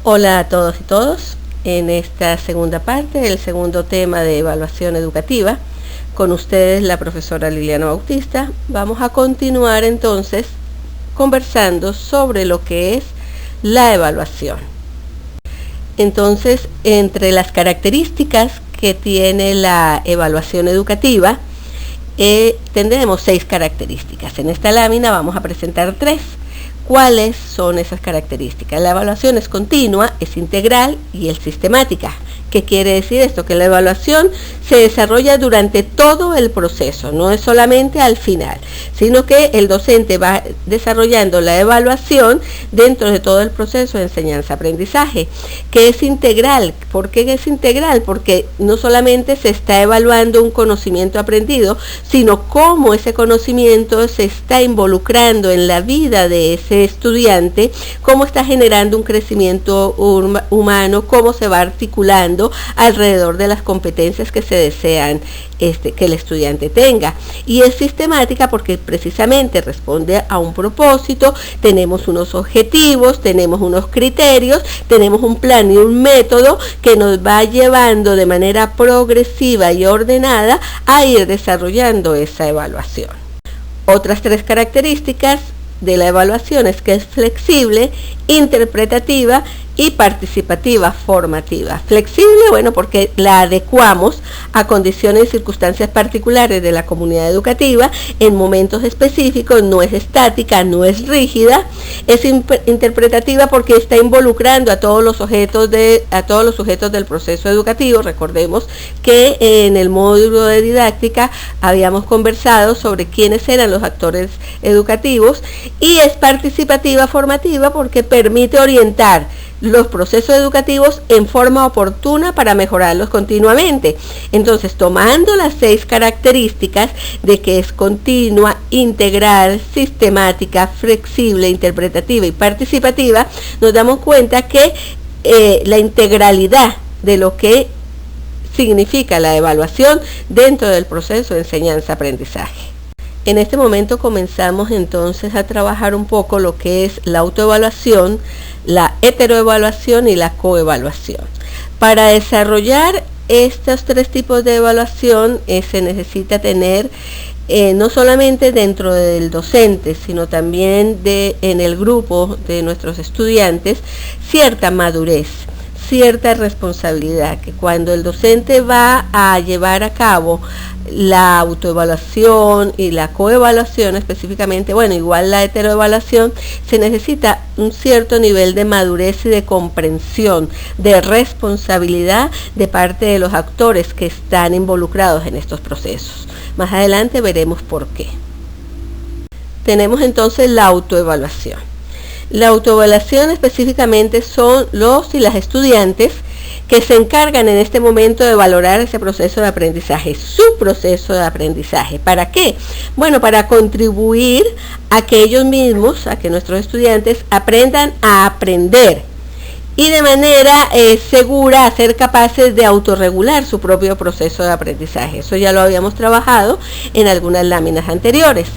Hola a todos y todos. En esta segunda parte, el segundo tema de evaluación educativa, con ustedes la profesora Liliana Bautista, vamos a continuar entonces conversando sobre lo que es la evaluación. Entonces, entre las características que tiene la evaluación educativa, tendremos 6 características. En esta lámina vamos a presentar 3. ¿Cuáles son esas características? La evaluación es continua, es integral y es sistemática. ¿Qué quiere decir esto? Que la evaluación se desarrolla durante todo el proceso, no es solamente al final, sino que el docente va desarrollando la evaluación dentro de todo el proceso de enseñanza-aprendizaje, que es integral. ¿Por qué es integral? Porque no solamente se está evaluando un conocimiento aprendido, sino cómo ese conocimiento se está involucrando en la vida de ese estudiante, cómo está generando un crecimiento humano, cómo se va articulando alrededor de las competencias que se desean que el estudiante tenga. Y es sistemática porque precisamente responde a un propósito, tenemos unos objetivos, tenemos unos criterios, tenemos un plan y un método que nos va llevando de manera progresiva y ordenada a ir desarrollando esa evaluación. Otras 3 características de la evaluación es que es flexible, interpretativa y participativa formativa. Flexible, bueno, porque la adecuamos a condiciones y circunstancias particulares de la comunidad educativa en momentos específicos, no es estática, no es rígida. Es interpretativa porque está involucrando a todos los sujetos del proceso educativo. Recordemos que en el módulo de didáctica habíamos conversado sobre quiénes eran los actores educativos. Y es participativa formativa porque permite orientar los procesos educativos en forma oportuna para mejorarlos continuamente. Entonces, tomando las 6 características de que es continua, integral, sistemática, flexible, interpretativa y participativa, nos damos cuenta que la integralidad de lo que significa la evaluación dentro del proceso de enseñanza-aprendizaje. En este momento comenzamos entonces a trabajar un poco lo que es la autoevaluación, la heteroevaluación y la coevaluación. Para desarrollar estos 3 tipos de evaluación se necesita tener no solamente dentro del docente, sino también en el grupo de nuestros estudiantes, cierta madurez, cierta responsabilidad, que cuando el docente va a llevar a cabo la autoevaluación y la coevaluación específicamente, bueno, igual la heteroevaluación, se necesita un cierto nivel de madurez y de comprensión, de responsabilidad de parte de los actores que están involucrados en estos procesos. Más adelante veremos por qué. Tenemos entonces la autoevaluación. La autoevaluación específicamente son los y las estudiantes que se encargan en este momento de valorar ese proceso de aprendizaje, su proceso de aprendizaje. ¿Para qué? Bueno, para contribuir a que ellos mismos, a que nuestros estudiantes aprendan a aprender y de manera segura a ser capaces de autorregular su propio proceso de aprendizaje. Eso ya lo habíamos trabajado en algunas láminas anteriores.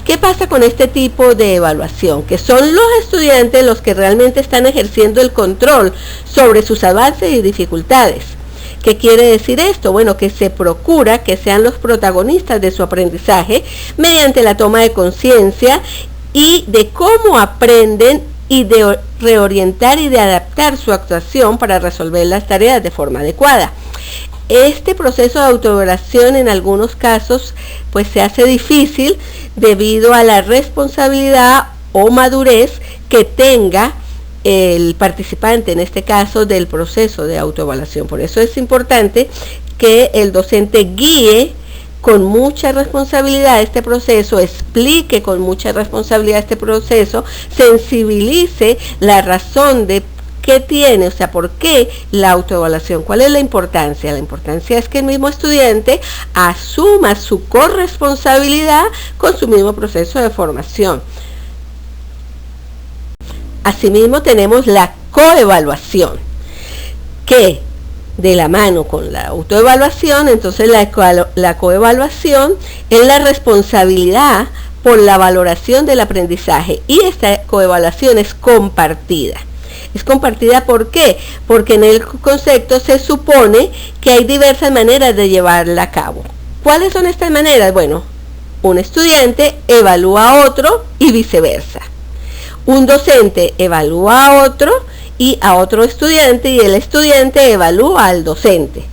¿Qué pasa con este tipo de evaluación? Que son los estudiantes los que realmente están ejerciendo el control sobre sus avances y dificultades. ¿Qué quiere decir esto? Bueno, que se procura que sean los protagonistas de su aprendizaje mediante la toma de conciencia y de cómo aprenden y de reorientar y de adaptar su actuación para resolver las tareas de forma adecuada. Este proceso de autoevaluación en algunos casos pues se hace difícil debido a la responsabilidad o madurez que tenga el participante, en este caso del proceso de autoevaluación. Por eso es importante que el docente guíe con mucha responsabilidad este proceso, explique con mucha responsabilidad este proceso, sensibilice la razón de qué tiene, o sea, por qué la autoevaluación, cuál es la importancia. La importancia es que el mismo estudiante asuma su corresponsabilidad con su mismo proceso de formación. Asimismo tenemos la coevaluación, que de la mano con la autoevaluación, entonces la coevaluación es la responsabilidad por la valoración del aprendizaje y esta coevaluación es compartida. Es compartida, ¿por qué? Porque en el concepto se supone que hay diversas maneras de llevarla a cabo. ¿Cuáles son estas maneras? Bueno, un estudiante evalúa a otro y viceversa. Un docente evalúa a otro y a otro estudiante, y el estudiante evalúa al docente.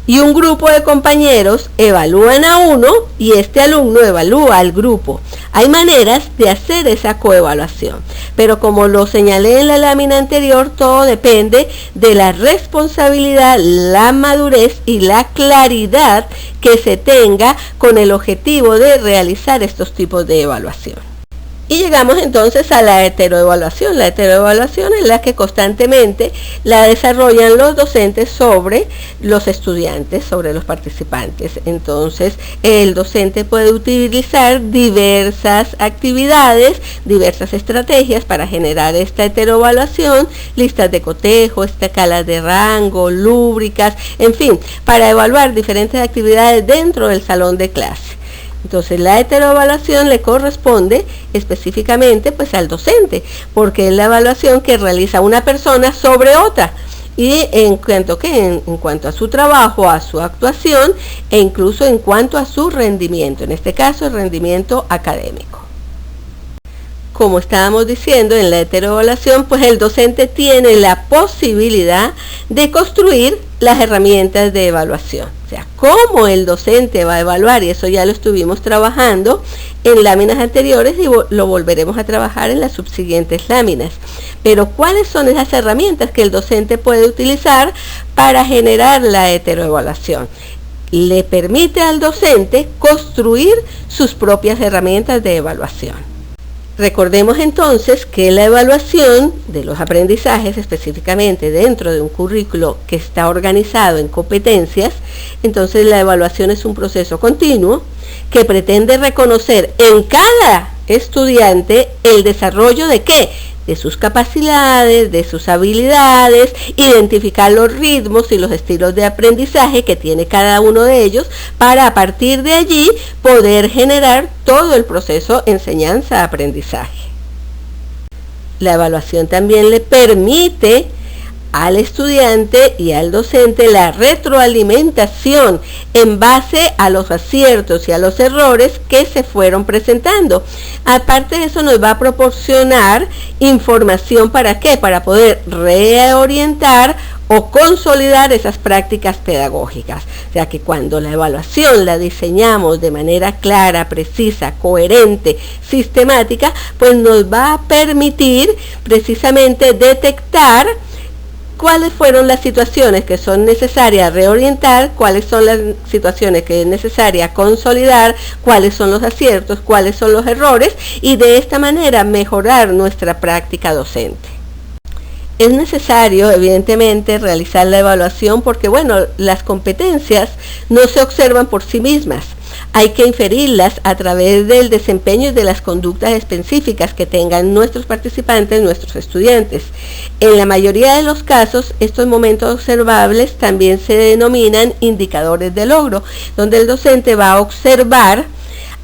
Y un grupo de compañeros evalúan a uno y este alumno evalúa al grupo. Hay maneras de hacer esa coevaluación, pero como lo señalé en la lámina anterior, todo depende de la responsabilidad, la madurez y la claridad que se tenga con el objetivo de realizar estos tipos de evaluación. Y llegamos entonces a la heteroevaluación. La heteroevaluación es la que constantemente la desarrollan los docentes sobre los estudiantes, sobre los participantes. Entonces, el docente puede utilizar diversas actividades, diversas estrategias para generar esta heteroevaluación, listas de cotejo, escalas de rango, lúbricas, en fin, para evaluar diferentes actividades dentro del salón de clase. Entonces la heteroevaluación le corresponde específicamente pues al docente, porque es la evaluación que realiza una persona sobre otra, y en cuanto a su trabajo, a su actuación e incluso en cuanto a su rendimiento, en este caso el rendimiento académico. Como estábamos diciendo, en la heteroevaluación pues el docente tiene la posibilidad de construir las herramientas de evaluación. O sea, cómo el docente va a evaluar, y eso ya lo estuvimos trabajando en láminas anteriores y lo volveremos a trabajar en las subsiguientes láminas. Pero ¿cuáles son esas herramientas que el docente puede utilizar para generar la heteroevaluación? Le permite al docente construir sus propias herramientas de evaluación. Recordemos entonces que la evaluación de los aprendizajes, específicamente dentro de un currículo que está organizado en competencias, entonces la evaluación es un proceso continuo que pretende reconocer en cada estudiante el desarrollo de ¿qué? De sus capacidades, de sus habilidades, identificar los ritmos y los estilos de aprendizaje que tiene cada uno de ellos para a partir de allí poder generar todo el proceso enseñanza-aprendizaje. La evaluación también le permite al estudiante y al docente la retroalimentación en base a los aciertos y a los errores que se fueron presentando. Aparte de eso, nos va a proporcionar información ¿para qué? Para poder reorientar o consolidar esas prácticas pedagógicas. O sea que cuando la evaluación la diseñamos de manera clara, precisa, coherente, sistemática, pues nos va a permitir precisamente detectar cuáles fueron las situaciones que son necesarias reorientar, cuáles son las situaciones que es necesaria consolidar, cuáles son los aciertos, cuáles son los errores, y de esta manera mejorar nuestra práctica docente. Es necesario, evidentemente, realizar la evaluación porque, bueno, las competencias no se observan por sí mismas. Hay que inferirlas a través del desempeño y de las conductas específicas que tengan nuestros participantes, nuestros estudiantes. En la mayoría de los casos, estos momentos observables también se denominan indicadores de logro, donde el docente va a observar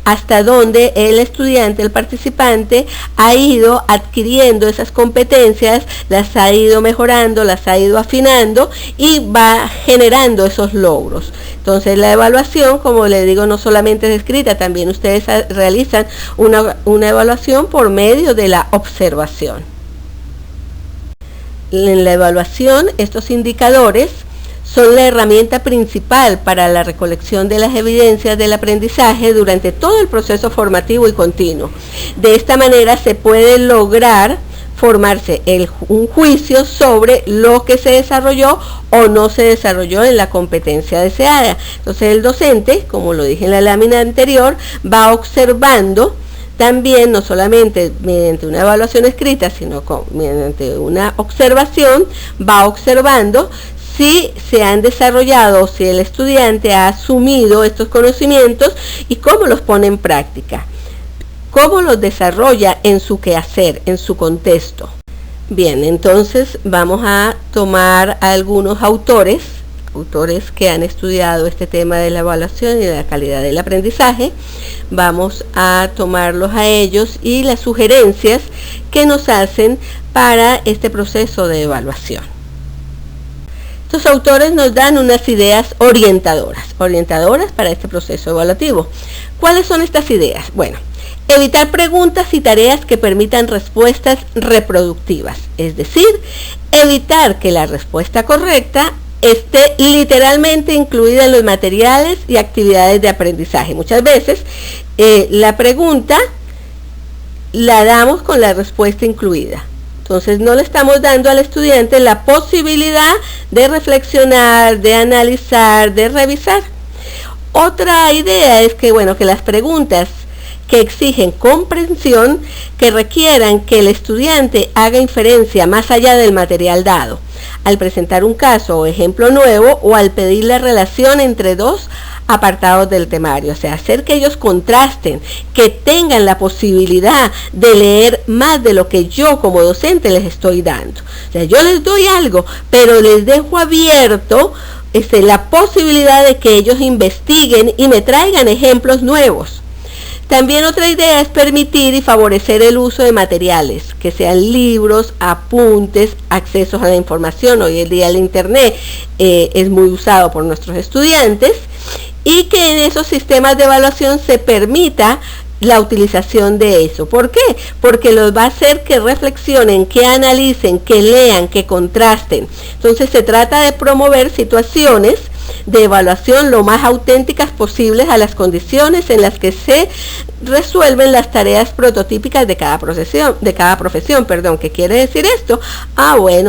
hasta dónde el estudiante, el participante, ha ido adquiriendo esas competencias, las ha ido mejorando, las ha ido afinando y va generando esos logros. Entonces la evaluación, como les digo, no solamente es escrita, también ustedes realizan una evaluación por medio de la observación. En la evaluación, estos indicadores son la herramienta principal para la recolección de las evidencias del aprendizaje durante todo el proceso formativo y continuo. De esta manera se puede lograr formarse un juicio sobre lo que se desarrolló o no se desarrolló en la competencia deseada. Entonces el docente, como lo dije en la lámina anterior, va observando también, no solamente mediante una evaluación escrita, sino mediante una observación, va observando si se han desarrollado o si el estudiante ha asumido estos conocimientos y cómo los pone en práctica, cómo los desarrolla en su quehacer, en su contexto. Bien, entonces vamos a tomar algunos autores autores que han estudiado este tema de la evaluación y de la calidad del aprendizaje. Vamos a tomarlos a ellos y las sugerencias que nos hacen para este proceso de evaluación. Estos autores nos dan unas ideas orientadoras para este proceso evaluativo. ¿Cuáles son estas ideas? Bueno, evitar preguntas y tareas que permitan respuestas reproductivas, es decir, evitar que la respuesta correcta esté literalmente incluida en los materiales y actividades de aprendizaje. Muchas veces la pregunta la damos con la respuesta incluida. Entonces no le estamos dando al estudiante la posibilidad de reflexionar, de analizar, de revisar. Otra idea es que, que las preguntas que exigen comprensión, que requieran que el estudiante haga inferencia más allá del material dado, al presentar un caso o ejemplo nuevo o al pedir la relación entre dos apartados del temario, o sea, hacer que ellos contrasten, que tengan la posibilidad de leer más de lo que yo como docente les estoy dando. O sea, yo les doy algo, pero les dejo abierto la posibilidad de que ellos investiguen y me traigan ejemplos nuevos. También otra idea es permitir y favorecer el uso de materiales, que sean libros, apuntes, accesos a la información. Hoy en día el internet es muy usado por nuestros estudiantes, y que en esos sistemas de evaluación se permita la utilización de eso. ¿Por qué? Porque los va a hacer que reflexionen, que analicen, que lean, que contrasten. Entonces se trata de promover situaciones de evaluación lo más auténticas posibles a las condiciones en las que se resuelven las tareas prototípicas de cada profesión, ¿Qué quiere decir esto?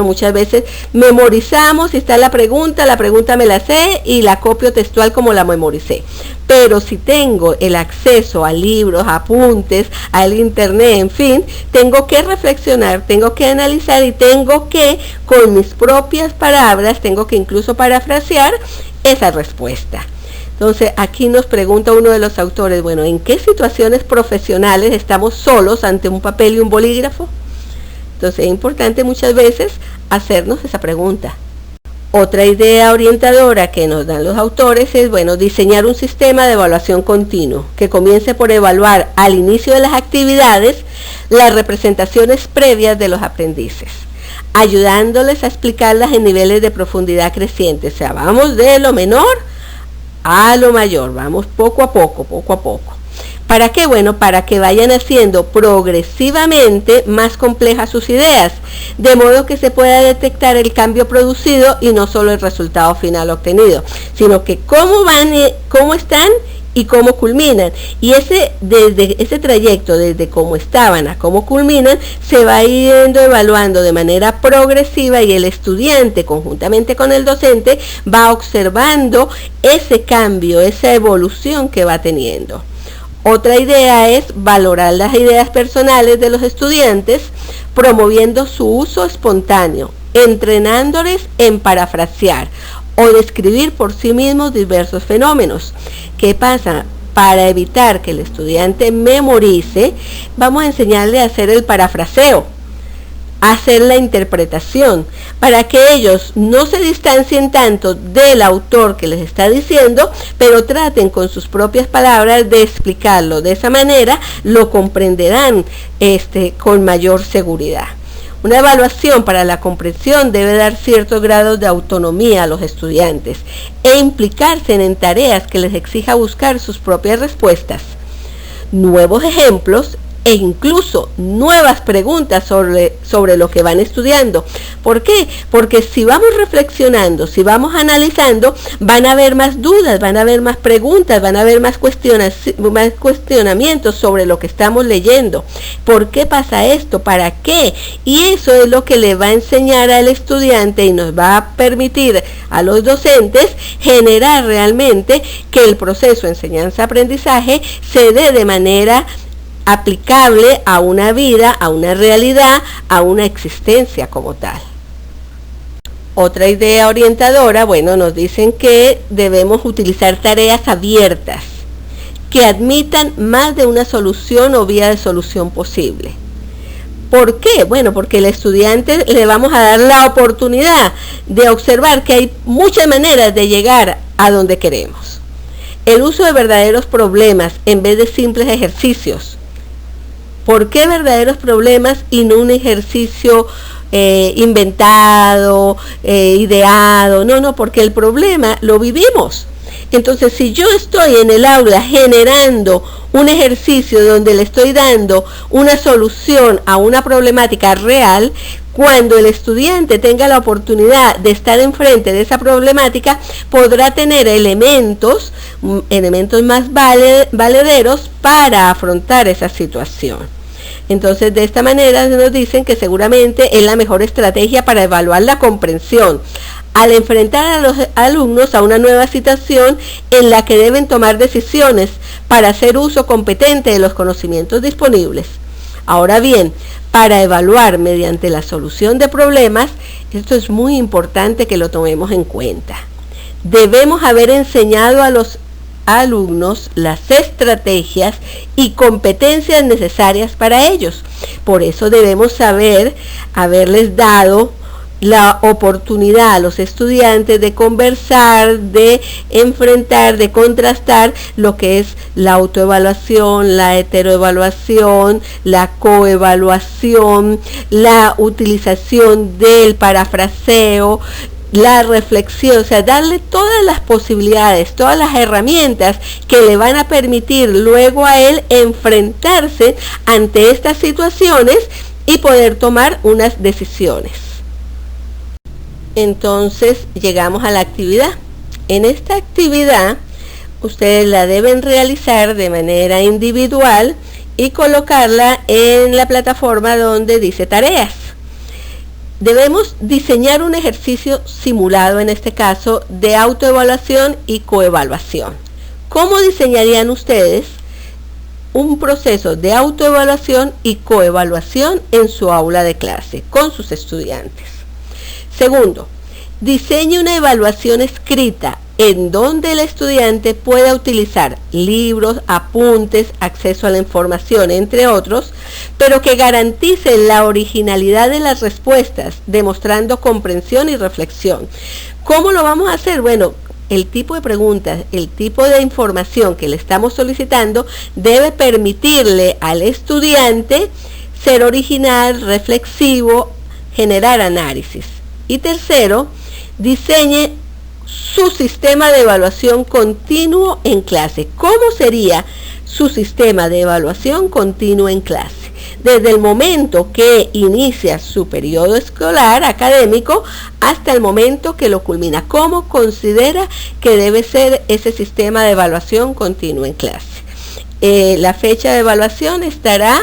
Muchas veces memorizamos, si está la pregunta me la sé y la copio textual como la memoricé. Pero si tengo el acceso a libros, apuntes, al internet, en fin, tengo que reflexionar, tengo que analizar y tengo que, con mis propias palabras, tengo que incluso parafrasear esa respuesta. Entonces, aquí nos pregunta uno de los autores, ¿en qué situaciones profesionales estamos solos ante un papel y un bolígrafo? Entonces, es importante muchas veces hacernos esa pregunta. Otra idea orientadora que nos dan los autores es, diseñar un sistema de evaluación continuo, que comience por evaluar al inicio de las actividades las representaciones previas de los aprendices, ayudándoles a explicarlas en niveles de profundidad crecientes. O sea, vamos de lo menor a lo mayor, vamos poco a poco. ¿Para qué? Para que vayan haciendo progresivamente más complejas sus ideas, de modo que se pueda detectar el cambio producido y no solo el resultado final obtenido, sino que cómo están y cómo culminan. Y desde ese trayecto, desde cómo estaban a cómo culminan, se va yendo evaluando de manera progresiva y el estudiante, conjuntamente con el docente, va observando ese cambio, esa evolución que va teniendo. Otra idea es valorar las ideas personales de los estudiantes, promoviendo su uso espontáneo, entrenándoles en parafrasear o describir por sí mismos diversos fenómenos. ¿Qué pasa? Para evitar que el estudiante memorice, vamos a enseñarle a hacer el parafraseo, hacer la interpretación, para que ellos no se distancien tanto del autor que les está diciendo, pero traten con sus propias palabras de explicarlo. De esa manera lo comprenderán con mayor seguridad. Una evaluación para la comprensión debe dar ciertos grados de autonomía a los estudiantes e implicarse en tareas que les exija buscar sus propias respuestas, nuevos ejemplos e incluso nuevas preguntas sobre lo que van estudiando. ¿Por qué? Porque si vamos reflexionando, si vamos analizando, van a haber más dudas, van a haber más preguntas, van a haber más cuestionamientos sobre lo que estamos leyendo. ¿Por qué pasa esto? ¿Para qué? Y eso es lo que le va a enseñar al estudiante y nos va a permitir a los docentes generar realmente que el proceso enseñanza-aprendizaje se dé de manera aplicable a una vida, a una realidad, a una existencia como tal. Otra idea orientadora, nos dicen que debemos utilizar tareas abiertas que admitan más de una solución o vía de solución posible, ¿Por qué? Bueno, porque al estudiante le vamos a dar la oportunidad de observar que hay muchas maneras de llegar a donde queremos. El uso de verdaderos problemas en vez de simples ejercicios. ¿Por qué verdaderos problemas y no un ejercicio inventado, ideado? No, porque el problema lo vivimos. Entonces, si yo estoy en el aula generando un ejercicio donde le estoy dando una solución a una problemática real, cuando el estudiante tenga la oportunidad de estar enfrente de esa problemática, podrá tener elementos más valederos para afrontar esa situación. Entonces, de esta manera nos dicen que seguramente es la mejor estrategia para evaluar la comprensión, al enfrentar a los alumnos a una nueva situación en la que deben tomar decisiones para hacer uso competente de los conocimientos disponibles. Ahora bien, para evaluar mediante la solución de problemas, esto es muy importante que lo tomemos en cuenta. Debemos haber enseñado a los alumnos las estrategias y competencias necesarias para ellos. Por eso debemos haberles dado la oportunidad a los estudiantes de conversar, de enfrentar, de contrastar lo que es la autoevaluación, la heteroevaluación, la coevaluación, la utilización del parafraseo, la reflexión, o sea, darle todas las posibilidades, todas las herramientas que le van a permitir luego a él enfrentarse ante estas situaciones y poder tomar unas decisiones. Entonces llegamos a la actividad. En esta actividad ustedes la deben realizar de manera individual y colocarla en la plataforma donde dice tareas. Debemos diseñar un ejercicio simulado, en este caso, de autoevaluación y coevaluación. ¿Cómo diseñarían ustedes un proceso de autoevaluación y coevaluación en su aula de clase con sus estudiantes? Segundo, diseñe una evaluación escrita en donde el estudiante pueda utilizar libros, apuntes, acceso a la información, entre otros, pero que garantice la originalidad de las respuestas, demostrando comprensión y reflexión. ¿Cómo lo vamos a hacer? Bueno, el tipo de preguntas, el tipo de información que le estamos solicitando debe permitirle al estudiante ser original, reflexivo, generar análisis. Y tercero, diseñe su sistema de evaluación continuo en clase. ¿Cómo sería su sistema de evaluación continuo en clase? Desde el momento que inicia su periodo escolar académico hasta el momento que lo culmina. ¿Cómo considera que debe ser ese sistema de evaluación continuo en clase? La fecha de evaluación estará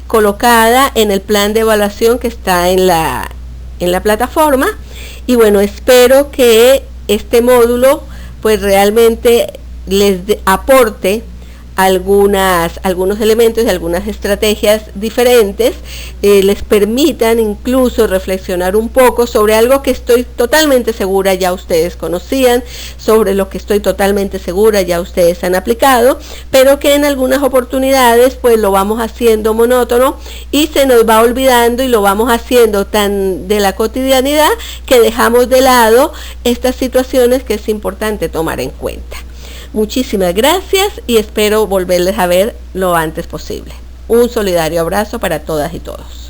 colocada en el plan de evaluación que está en la plataforma. Y bueno, espero que este módulo pues realmente les aporte algunos elementos y algunas estrategias diferentes, les permitan incluso reflexionar un poco sobre algo que estoy totalmente segura ya ustedes conocían, sobre lo que estoy totalmente segura ya ustedes han aplicado, pero que en algunas oportunidades pues lo vamos haciendo monótono y se nos va olvidando y lo vamos haciendo tan de la cotidianidad que dejamos de lado estas situaciones que es importante tomar en cuenta. Muchísimas gracias y espero volverles a ver lo antes posible. Un solidario abrazo para todas y todos.